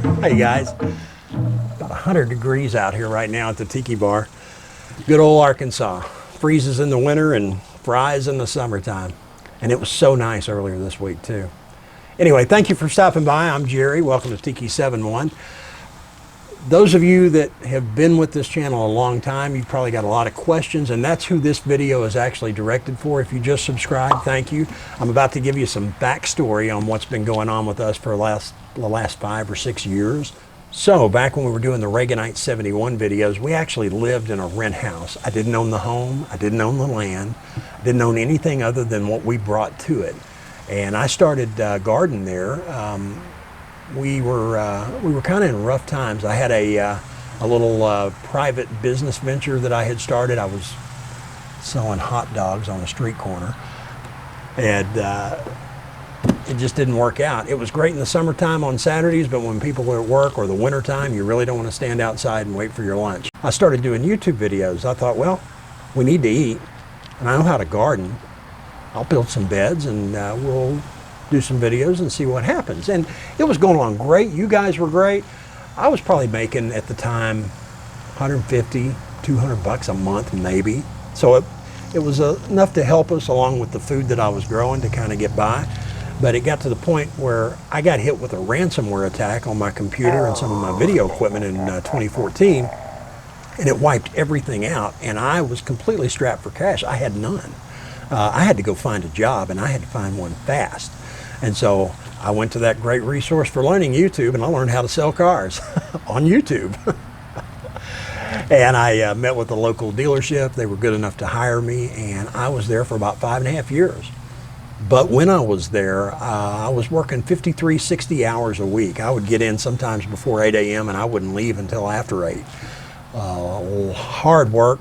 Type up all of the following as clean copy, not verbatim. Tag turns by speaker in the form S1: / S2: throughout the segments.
S1: Hey guys, about 100 degrees out here right now at the Tiki Bar. Good old Arkansas. Freezes in the winter and fries in the summertime. And it was so nice earlier this week too. Anyway, thank you for stopping by. I'm Jerry. Welcome to Tiki71. Those of you that have been with this channel a long time, you've probably got a lot of questions, and that's who this video is actually directed for. If you just subscribed, thank you. I'm about to give you some backstory on what's been going on with us for the last 5 or 6 years. So back when we were doing the R71 videos, we actually lived in a rent house. I didn't own the home, I didn't own the land, I didn't own anything other than what we brought to it. And I started gardening there. We were kind of in rough times. I had a little private business venture that I had started. I was selling hot dogs on a street corner, and it just didn't work out. It was great in the summertime on Saturdays, but when people are at work or the wintertime, you really don't want to stand outside and wait for your lunch. I started doing YouTube videos. I thought, well, we need to eat, and I know how to garden. I'll build some beds and we'll do some videos and see what happens. And it was going along great. You guys were great. I was probably making at the time 150, 200 bucks a month maybe. So it was enough to help us along with the food that I was growing to kind of get by. But it got to the point where I got hit with a ransomware attack on my computer and some of my video equipment in 2014, and it wiped everything out, and I was completely strapped for cash. I had none. I had to go find a job, and I had to find one fast. And so I went to that great resource for learning, YouTube, and I learned how to sell cars on YouTube. And I met with a local dealership. They were good enough to hire me, and I was there for about 5.5 years. But when I was there, I was working 53, 60 hours a week. I would get in sometimes before 8 a.m. and I wouldn't leave until after 8. Hard work.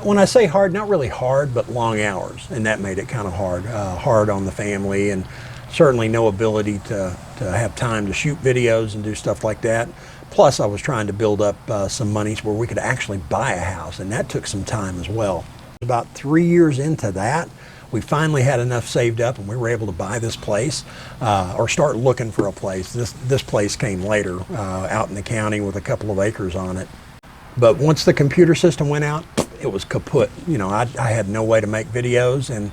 S1: When I say hard, not really hard, but long hours, and that made it kind of hard. Hard on the family, and certainly no ability to have time to shoot videos and do stuff like that. Plus, I was trying to build up some monies where we could actually buy a house, and that took some time as well. About 3 years into that, we finally had enough saved up, and we were able to buy this place or start looking for a place. This place came later, out in the county with a couple of acres on it. But once the computer system went out, it was kaput. You know, I had no way to make videos, and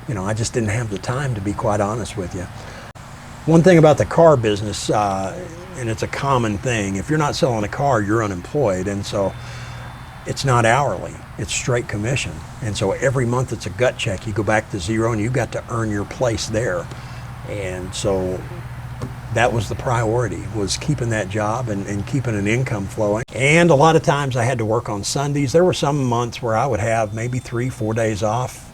S1: you know, I just didn't have the time, to be quite honest with you. One thing about the car business, and it's a common thing, if you're not selling a car, you're unemployed, and so it's not hourly, it's straight commission. And so every month it's a gut check. You go back to zero, and you've got to earn your place there. And so that was the priority, was keeping that job and keeping an income flowing. And a lot of times I had to work on Sundays. There were some months where I would have maybe 3-4 days off.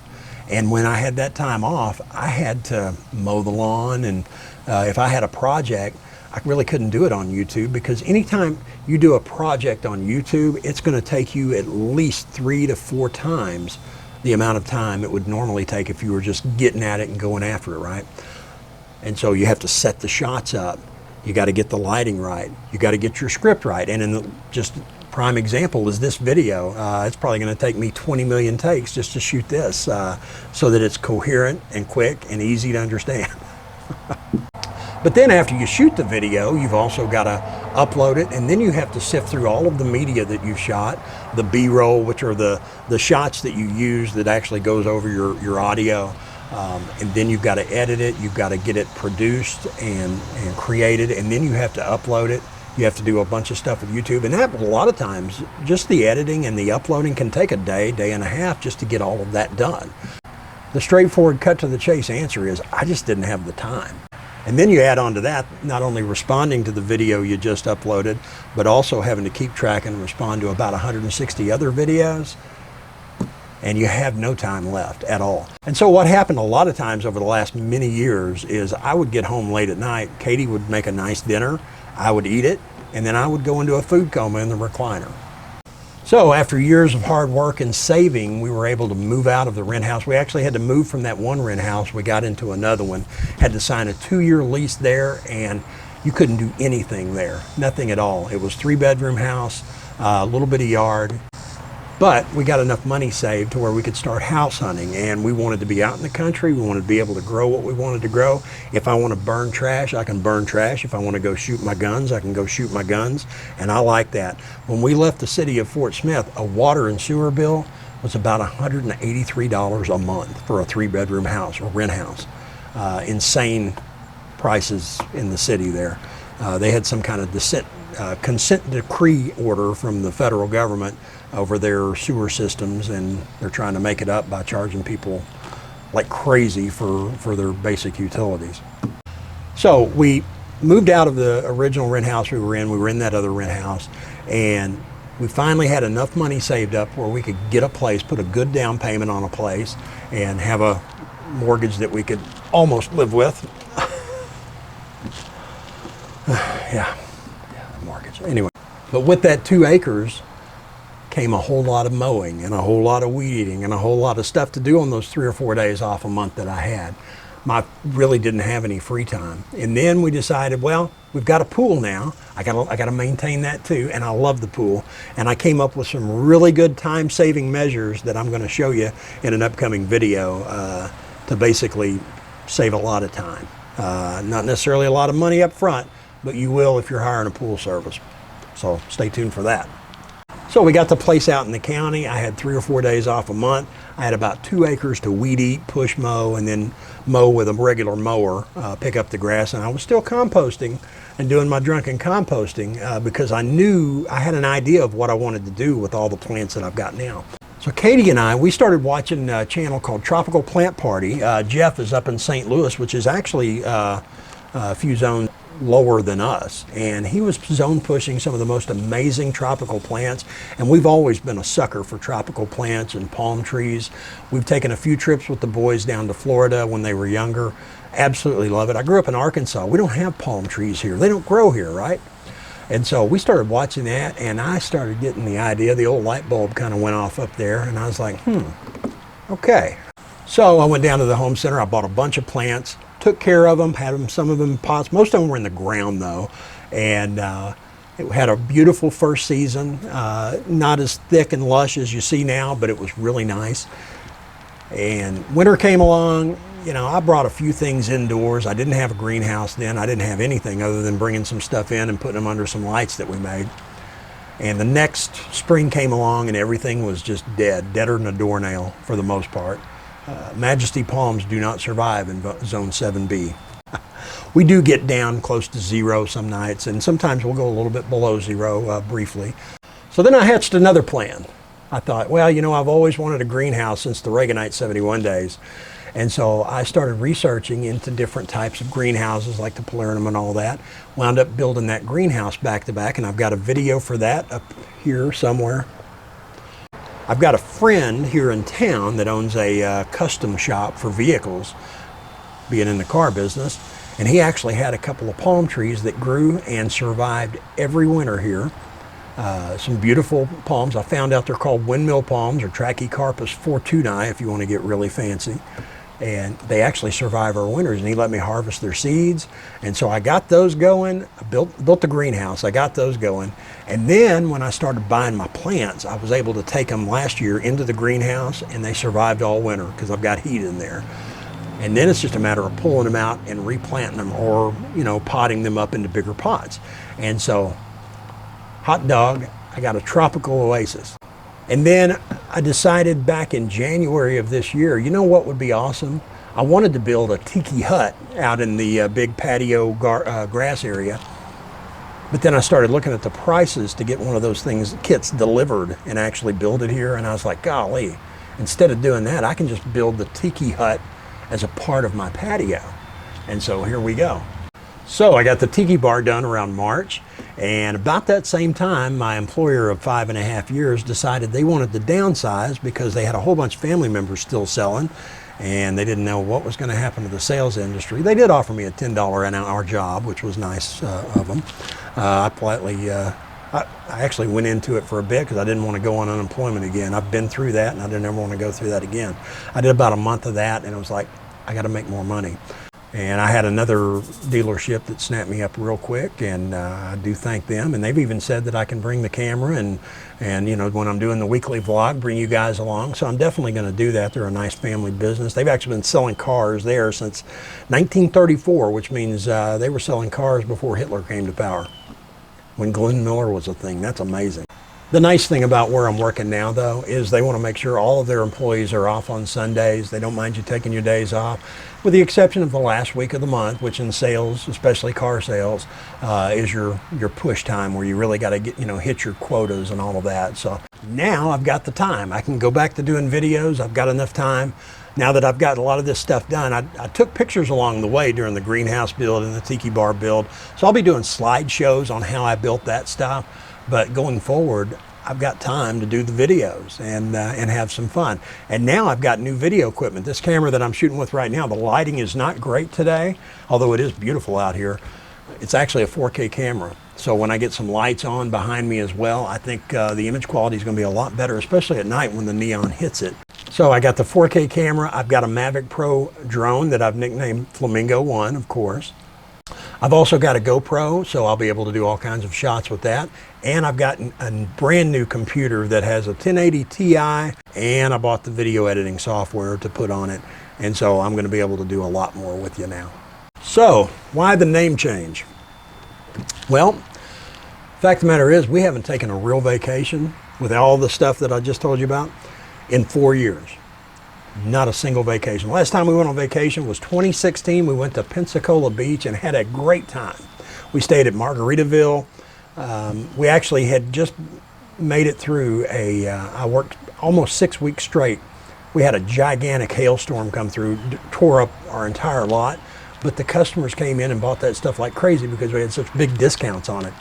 S1: And when I had that time off, I had to mow the lawn. And if I had a project, I really couldn't do it on YouTube, because anytime you do a project on YouTube, it's going to take you at least 3 to 4 times the amount of time it would normally take if you were just getting at it and going after it, right? And so you have to set the shots up. You got to get the lighting right. You got to get your script right. And in the just prime example is this video. It's probably going to take me 20 million takes just to shoot this, so that it's coherent and quick and easy to understand. But then after you shoot the video, you've also got to upload it, and then you have to sift through all of the media that you've shot, the B-roll, which are the shots that you use that actually goes over your audio. And then you've got to edit it, you've got to get it produced and created, and then you have to upload it. You have to do a bunch of stuff with YouTube, and that a lot of times, just the editing and the uploading can take a day, day and a half just to get all of that done. The straightforward, cut to the chase answer is, I just didn't have the time. And then you add on to that, not only responding to the video you just uploaded, but also having to keep track and respond to about 160 other videos. And you have no time left at all. And so what happened a lot of times over the last many years is I would get home late at night, Katie would make a nice dinner, I would eat it, and then I would go into a food coma in the recliner. So after years of hard work and saving, we were able to move out of the rent house. We actually had to move from that one rent house. We got into another one, had to sign a 2-year lease there, and you couldn't do anything there, nothing at all. It was 3-bedroom house, a little bit of yard. But we got enough money saved to where we could start house hunting, and we wanted to be out in the country. We wanted to be able to grow what we wanted to grow. If I want to burn trash, I can burn trash. If I want to go shoot my guns, I can go shoot my guns, and I like that. When we left the city of Fort Smith, a water and sewer bill was about $183 a month for a 3-bedroom house or rent house. Insane prices in the city there. They had some kind of consent decree order from the federal government over their sewer systems, and they're trying to make it up by charging people like crazy for their basic utilities. So we moved out of the original rent house we were in. We were in that other rent house, and we finally had enough money saved up where we could get a place, put a good down payment on a place, and have a mortgage that we could almost live with. Yeah, the mortgage. Anyway, but with that 2 acres came a whole lot of mowing and a whole lot of weed eating and a whole lot of stuff to do on those 3 or 4 days off a month that I had. I really didn't have any free time. And then we decided, well, we've got a pool now. I gotta maintain that too, and I love the pool. And I came up with some really good time-saving measures that I'm gonna show you in an upcoming video to basically save a lot of time. Not necessarily a lot of money up front, but you will if you're hiring a pool service. So stay tuned for that. So we got the place out in the county. I had 3 or 4 days off a month. I had about 2 acres to weed eat, push mow, and then mow with a regular mower, pick up the grass. And I was still composting and doing my drunken composting because I knew I had an idea of what I wanted to do with all the plants that I've got now. So Katie and I, we started watching a channel called Tropical Plant Party. Jeff is up in St. Louis, which is actually a few zones lower than us, and he was zone pushing some of the most amazing tropical plants, and we've always been a sucker for tropical plants and palm trees. We've taken a few trips with the boys down to Florida when they were younger. Absolutely love it. I grew up in Arkansas. We don't have palm trees here. They don't grow here, right? And so we started watching that, and I started getting the idea. The old light bulb kind of went off up there, and I was like, okay. So I went down to the home center. I bought a bunch of plants, took care of them, had them, some of them in pots. Most of them were in the ground though, and it had a beautiful first season. Not as thick and lush as you see now, but it was really nice. And winter came along. You know, I brought a few things indoors. I didn't have a greenhouse then. I didn't have anything other than bringing some stuff in and putting them under some lights that we made. And the next spring came along and everything was just deader than a doornail for the most part. Majesty palms do not survive in zone 7B. We do get down close to 0 some nights, and sometimes we'll go a little bit below 0 briefly. So then I hatched another plan. I thought, well, you know, I've always wanted a greenhouse since the Reaganite 71 days. And so I started researching into different types of greenhouses like the Palernum and all that. Wound up building that greenhouse back to back, and I've got a video for that up here somewhere. I've got a friend here in town that owns a custom shop for vehicles, being in the car business, and he actually had a couple of palm trees that grew and survived every winter here. Some beautiful palms. I found out they're called windmill palms, or Trachycarpus fortunei if you want to get really fancy. And they actually survive our winters, and he let me harvest their seeds. And so I got those going. I built the greenhouse. I got those going. And then when I started buying my plants, I was able to take them last year into the greenhouse, and they survived all winter because I've got heat in there. And then it's just a matter of pulling them out and replanting them, or, you know, potting them up into bigger pots. And so, hot dog, I got a tropical oasis. And then I decided back in January of this year, you know what would be awesome? I wanted to build a tiki hut out in the big patio grass area. But then I started looking at the prices to get one of those kits delivered and actually build it here. And I was like, golly, instead of doing that, I can just build the tiki hut as a part of my patio. And so here we go. So I got the tiki bar done around March, and about that same time, my employer of 5.5 years decided they wanted to downsize because they had a whole bunch of family members still selling, and they didn't know what was going to happen to the sales industry. They did offer me a $10 an hour job, which was nice of them. I politely, I actually went into it for a bit because I didn't want to go on unemployment again. I've been through that, and I didn't ever want to go through that again. I did about a month of that, and it was like, I got to make more money. And I had another dealership that snapped me up real quick, and I do thank them. And they've even said that I can bring the camera and you know, when I'm doing the weekly vlog, bring you guys along. So I'm definitely going to do that. They're a nice family business. They've actually been selling cars there since 1934, which means they were selling cars before Hitler came to power, when Glenn Miller was a thing. That's amazing. The nice thing about where I'm working now, though, is they want to make sure all of their employees are off on Sundays. They don't mind you taking your days off, with the exception of the last week of the month, which in sales, especially car sales, is your push time, where you really got to get, you know, hit your quotas and all of that. So now I've got the time. I can go back to doing videos. I've got enough time. Now that I've got a lot of this stuff done, I took pictures along the way during the greenhouse build and the tiki bar build. So I'll be doing slideshows on how I built that stuff. But going forward, I've got time to do the videos and have some fun. And now I've got new video equipment. This camera that I'm shooting with right now, the lighting is not great today, although it is beautiful out here. It's actually a 4K camera. So when I get some lights on behind me as well, I think the image quality is going to be a lot better, especially at night when the neon hits it. So I got the 4K camera. I've got a Mavic Pro drone that I've nicknamed Flamingo 1, of course. I've also got a GoPro, so I'll be able to do all kinds of shots with that. And I've got a brand new computer that has a 1080 Ti, and I bought the video editing software to put on it. And so I'm going to be able to do a lot more with you now. So why the name change? Well, the fact of the matter is, we haven't taken a real vacation with all the stuff that I just told you about in 4 years. Not a single vacation. Last time we went on vacation was 2016. We went to Pensacola Beach and had a great time. We stayed at Margaritaville. We actually had just made it through I worked almost 6 weeks straight. We had a gigantic hailstorm come through, tore up our entire lot, but the customers came in and bought that stuff like crazy because we had such big discounts on it.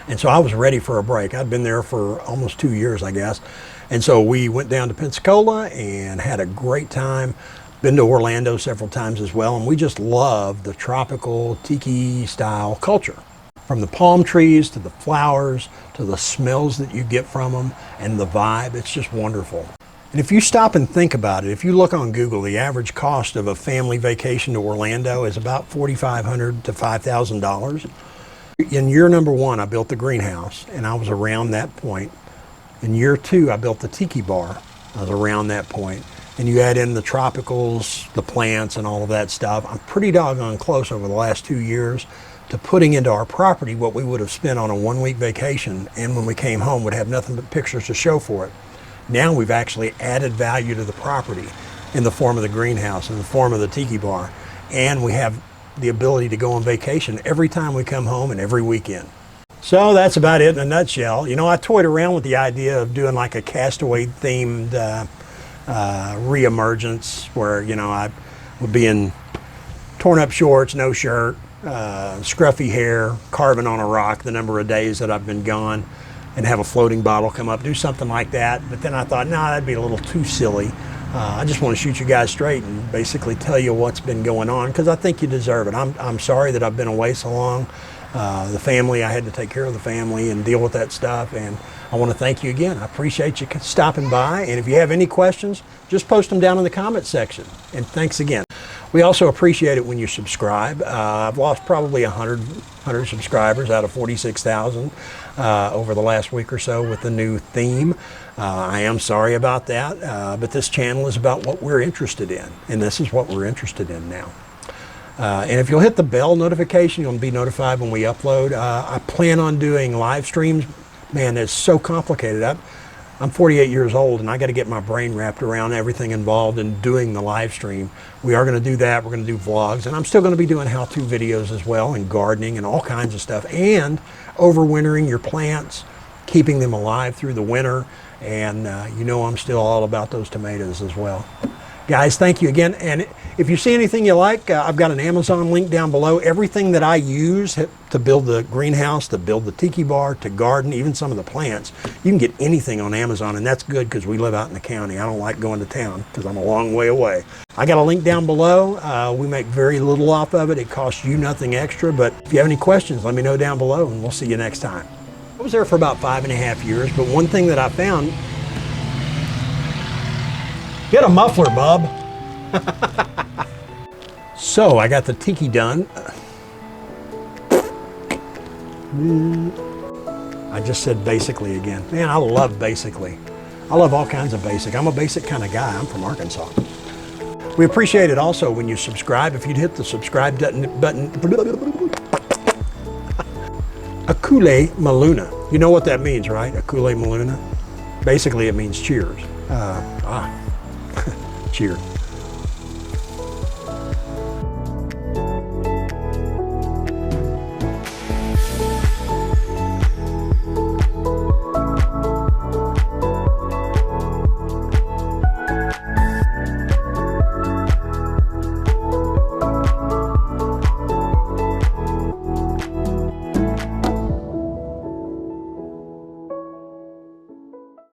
S1: And so I was ready for a break. I'd been there for almost 2 years, I guess. And so we went down to Pensacola and had a great time. Been to Orlando several times as well. And we just love the tropical tiki style culture. From the palm trees to the flowers to the smells that you get from them and the vibe, it's just wonderful. And if you stop and think about it, if you look on Google, the average cost of a family vacation to Orlando is about $4,500 to $5,000. In year number 1, I built the greenhouse, and I was around that point. In year 2, I built the tiki bar. I was around that point. And you add in the tropicals, the plants, and all of that stuff. I'm pretty doggone close over the last 2 years to putting into our property what we would have spent on a 1-week vacation, and when we came home would have nothing but pictures to show for it. Now we've actually added value to the property in the form of the greenhouse, in the form of the tiki bar, and we have the ability to go on vacation every time we come home and every weekend. So that's about it in a nutshell. You know, I toyed around with the idea of doing like a Castaway themed re-emergence where, you know, I would be in torn up shorts, no shirt, scruffy hair, carving on a rock the number of days that I've been gone, and have a floating bottle come up, do something like that. But then I thought, nah, that'd be a little too silly. I just want to shoot you guys straight and basically tell you what's been going on, because I think you deserve it. I'm sorry that I've been away so long. The family, I had to take care of the family and deal with that stuff, and I want to thank you again. I appreciate you stopping by, and if you have any questions, just post them down in the comment section, and thanks again. We also appreciate it when you subscribe. I've lost probably 100 subscribers out of 46,000 over the last week or so with the new theme. I am sorry about that, but this channel is about what we're interested in, and this is what we're interested in now. And if you'll hit the bell notification, you'll be notified when we upload. I plan on doing live streams. Man, it's so complicated. I'm 48 years old, and I got to get my brain wrapped around everything involved in doing the live stream. We are going to do that. We're going to do vlogs, and I'm still going to be doing how-to videos as well, and gardening and all kinds of stuff, and overwintering your plants, keeping them alive through the winter. And you know, I'm still all about those tomatoes as well. Guys, thank you again. And if you see anything you like, I've got an Amazon link down below. Everything that I use to build the greenhouse, to build the tiki bar, to garden, even some of the plants, you can get anything on Amazon, and that's good because we live out in the county. I don't like going to town because I'm a long way away. I got a link down below. We make very little off of it. It costs you nothing extra, but if you have any questions, let me know down below, and we'll see you next time. I was there for about 5.5 years, but one thing that I found, get a muffler, bub. So I got the tiki done. I just said basically again. Man, I love basically. I love all kinds of basic. I'm a basic kind of guy. I'm from Arkansas. We appreciate it also when you subscribe. If you'd hit the subscribe button. Okule Maluna. You know what that means, right? Okule Maluna. Basically, it means cheers. Cheers.